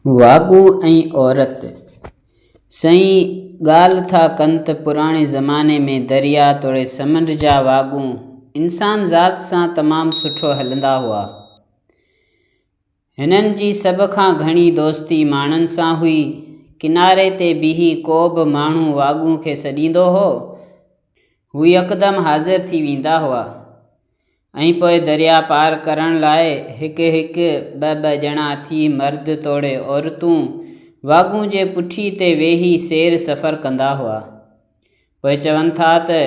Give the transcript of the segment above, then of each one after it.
वागू ऐं औरत। सही ॻाल्हि था कनि त पुराणे ज़माने में दरिया तोड़े समुंड जा वागू इंसान ज़ात सां तमामु सुठो हलंदा हुआ। हिननि जी सभ खां घणी दोस्ती माण्हुनि सां हुई। किनारे ते बीही को बि माण्हू वागू खे सॾींदो हो, हू यकदमि हाज़िर थी वेंदा हुआ ऐं पोइ दरिया पार करण लाइ हिकु हिकु ॿ ॼणा थी मर्द तोड़े औरतूं वागू जे पुठी ते वेही सैर सफ़र कंदा हुआ। पोइ चवनि था त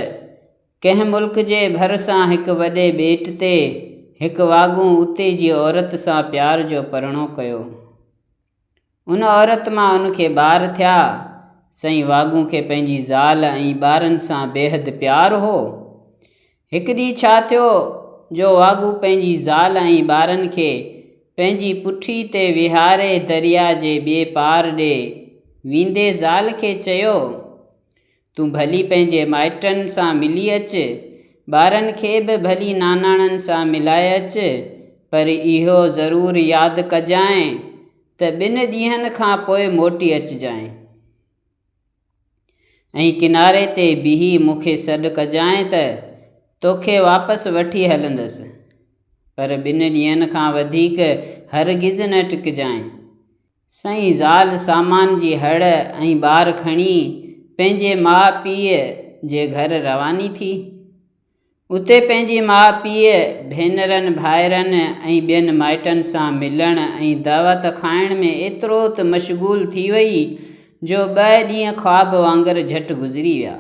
कंहिं मुल्क जे भरिसां हिकु वॾे ॿेट ते हिकु वागू उते जी औरत सां प्यार जो परिणो कयो। उन औरत मां उनखे ॿार थिया। सईं वागू खे पंहिंजी ज़ाल ऐं ॿारनि सां बेहद प्यारु हो। हिकु ॾींहुं छा थियो जो वागू पंहिंजी ज़ाल ऐं ॿारनि खे पंहिंजी पुठी ते विहारे दरिया जे ॿिए पार ॾे वेंदे ज़ाल खे चयो, तूं भली पंहिंजे माइटनि सां मिली अचु, ॿारनि खे बि भली नानाणनि सां मिलाए अचु, पर इहो ज़रूरु यादि कजांइ त 2 ॾींहंनि खां पोइ मोटी अचिजांइ ऐं किनारे ते बीही मूंखे सॾु कजांइ त तोखे वापसि वठी हलंदसि, पर 2 ॾींहंनि खां वधीक हरगिज़ न टिकजांइ। सईं ज़ाल सामान जी हड़ ऐं ॿार खणी पंहिंजे माउ पीउ जे घर रवानी थी। उते पंहिंजी माउ पीउ, भेनरनि भाइरनि ऐं ॿियनि माइटनि सां मिलण ऐं दावत खाइण में एतिरो त मशगूल थी वई जो 2 ॾींहं ख्वाब वांगुरु झटि गुज़री विया।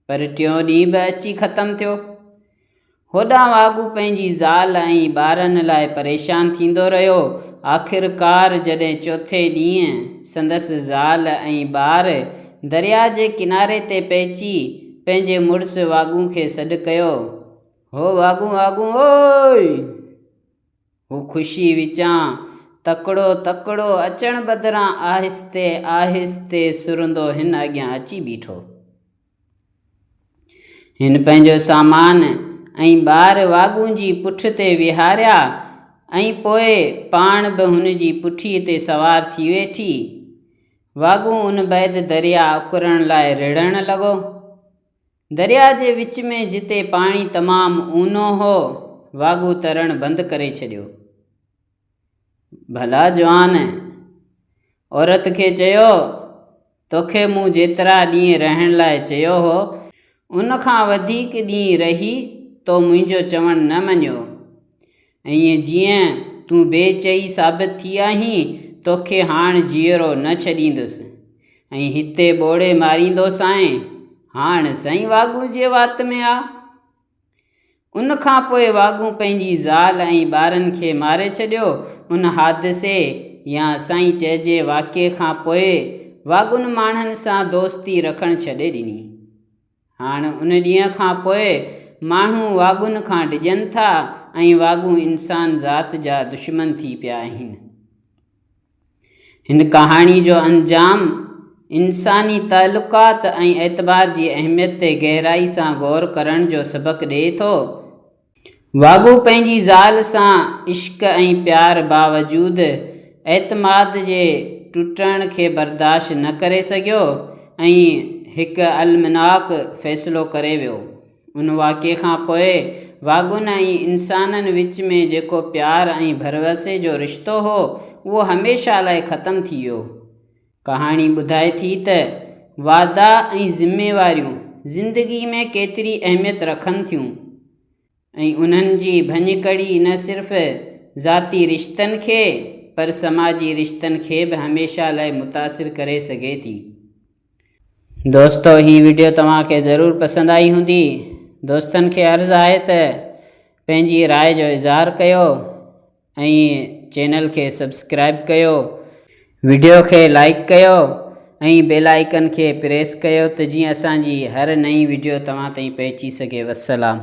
पर 3 ॾींहुं बि अची ख़तमु थियो। होॾां वागू पंहिंजी ज़ाल ऐं ॿारनि लाइ परेशान थींदो रहियो। आख़िरकार जॾहिं 4थे ॾींहुं संदसि ज़ाल ऐं ॿार दरिया जे किनारे ते पहुची पंहिंजे मुड़ुस वागू खे सॾु कयो, हो वागू वागू ओए! हू ख़ुशी विचां तकिड़ो तकिड़ो अचण बदिरां आहिस्ते आहिस्ते सुरंदो हिन अॻियां अची बीठो। हिन पंहिंजो सामान ऐं ॿार वागू जी पुठ ते विहारिया ऐं पोइ पाण बि हुन जी पुठीअ ते सवार थी वेठी। वागू उन बैदि दरिया उकरण लाइ रिड़ण लॻो। दरिया जे विच में जिते पाणी तमामु ऊनो हो, वागू तरणु बंदि करे छॾियो। भला जवान, औरत खे चयो, तोखे मूं जेतिरा ॾींहं रहण लाइ चयो हो, उन खां वधीक ॾींहं रही तो मुंहिंजो चवणु न मञियो, ऐं जीअं तूं बेचई साबित थी आहीं, तोखे हाणे जीअरो न छॾींदुसि ऐं हिते ॿोड़े मारींदोसांइ। हाणे सईं वागू जे वात में आ। उन खां पोइ वागू पंहिंजी ज़ाल ऐं ॿारनि खे मारे छॾियो। उन हादिसे या साईं चइजे वाक़िए खां पोइ वागुनि माण्हुनि सां दोस्ती रखणु छॾे ॾिनी। हाणे उन ॾींहं खां पोइ माण्हू वागुनि खां डिॼनि था ऐं वागू इंसान ज़ात जा दुश्मन थी पिया आहिनि। हिन कहाणी जो अंजाम इंसानी तालुकात ऐं एतबार जी अहमियत ते गहराई सां गौर करण जो सबक़ ॾिए थो। वागू पंहिंजी ज़ाल सां इश्क ऐं प्यार बावजूदि एतमाद जे टुटण खे बर्दाश्त न करे सघियो ऐं हिकु अलमनाक फ़ैसिलो करे वियो। उन वाक़िए खां पोइ वागुनि ऐं इंसाननि विच में जेको प्यार ऐं भरवसे जो रिश्तो हो, उहो हमेशह लाइ ख़तमु थी वियो। कहाणी ॿुधाए थी त वादा ऐं ज़िम्मेवारियूं ज़िंदगी में केतिरी अहमियत रखनि थियूं ऐं उन्हनि जी भञकड़ी न सिर्फ़ु ज़ाती रिश्तनि खे पर समाजी रिश्तनि खे बि हमेशह लाइ मुतासिर करे सघे थी। दोस्तो, ही वीडियो तव्हांखे ज़रूरु पसंदि आई हूंदी। दोस्तनि खे अर्ज़ु आहे त पंहिंजी राय जो इज़हार कयो ऐं चैनल खे सब्सक्राइब कयो, वीडियो खे लाइक कयो ऐं बेल आइकन खे प्रेस कयो त जीअं असांजी हर नई वीडियो तव्हां ताईं पहुची सघे। वस्सलाम।